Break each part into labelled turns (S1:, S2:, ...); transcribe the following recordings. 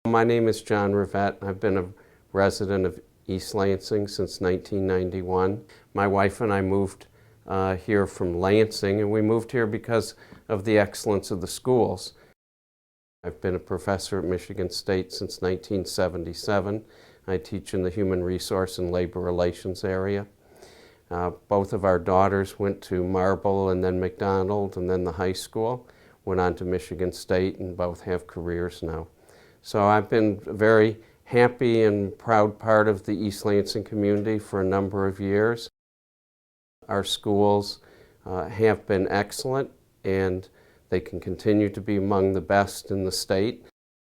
S1: My name is John Revitte. I've been a resident of East Lansing since 1991. My wife and I moved here from Lansing, and we moved here because of the excellence of the schools. I've been a professor at Michigan State since 1977. I teach in the Human Resource and Labor Relations area. Both of our daughters went to Marble and then McDonald and then the high school, went on to Michigan State, and both have careers now. So I've been a very happy and proud part of the East Lansing community for a number of years. Our schools have been excellent, and they can continue to be among the best in the state.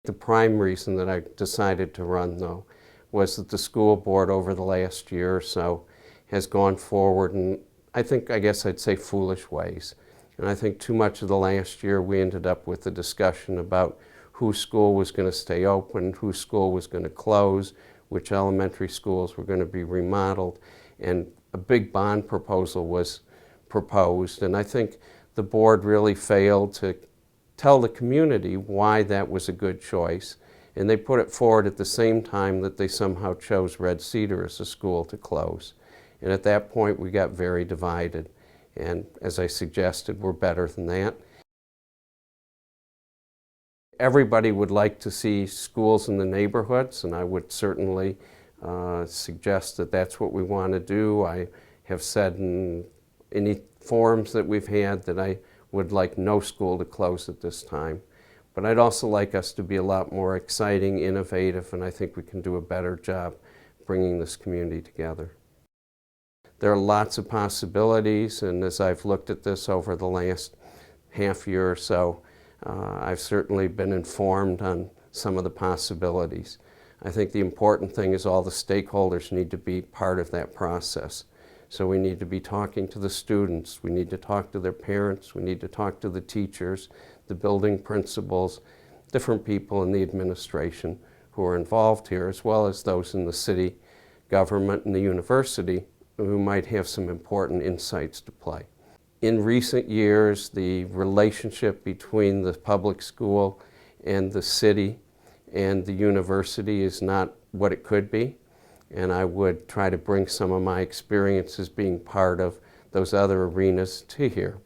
S1: The prime reason that I decided to run, though, was that the school board over the last year or so has gone forward in, I guess I'd say, foolish ways. And I think too much of the last year we ended up with a discussion about whose school was going to stay open, whose school was going to close, which elementary schools were going to be remodeled, and a big bond proposal was proposed. And I think the board really failed to tell the community why that was a good choice. And they put it forward at the same time that they somehow chose Red Cedar as a school to close. And at that point we got very divided. And as I suggested, we're better than that. Everybody would like to see schools in the neighborhoods, and I would certainly suggest that that's what we want to do. I have said in any forums that we've had that I would like no school to close at this time. But I'd also like us to be a lot more exciting, innovative, and I think we can do a better job bringing this community together. There are lots of possibilities, and as I've looked at this over the last half year or so, I've certainly been informed on some of the possibilities. I think the important thing is all the stakeholders need to be part of that process. So we need to be talking to the students, we need to talk to their parents, we need to talk to the teachers, the building principals, different people in the administration who are involved here, as well as those in the city government and the university who might have some important insights to play. In recent years, the relationship between the public school and the city and the university is not what it could be, and I would try to bring some of my experiences being part of those other arenas to here.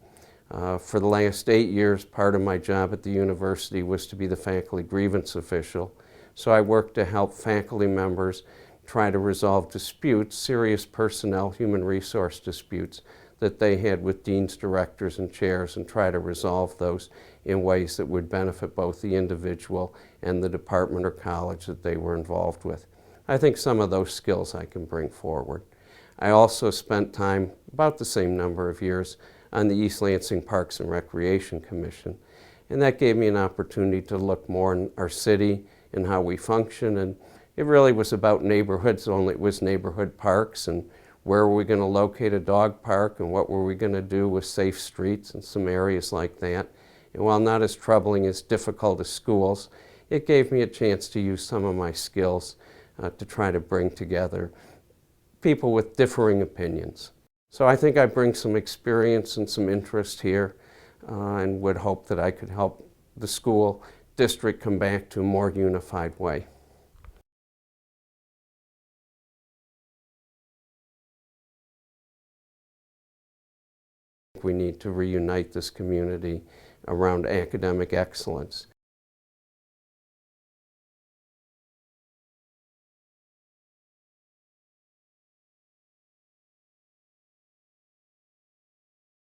S1: For the last 8 years, part of my job at the university was to be the faculty grievance official, so I worked to help faculty members try to resolve disputes, serious personnel, human resource disputes that they had with deans, directors, and chairs, and try to resolve those in ways that would benefit both the individual and the department or college that they were involved with. I think some of those skills I can bring forward. I also spent time, about the same number of years, on the East Lansing Parks and Recreation Commission, and that gave me an opportunity to look more in our city and how we function, and it really was about neighborhoods, only it was neighborhood parks, and where were we going to locate a dog park, and what were we going to do with safe streets and some areas like that. And while not as troubling as difficult as schools, it gave me a chance to use some of my skills to try to bring together people with differing opinions. So I think I bring some experience and some interest here, and would hope that I could help the school district come back to a more unified way. We need to reunite this community around academic excellence.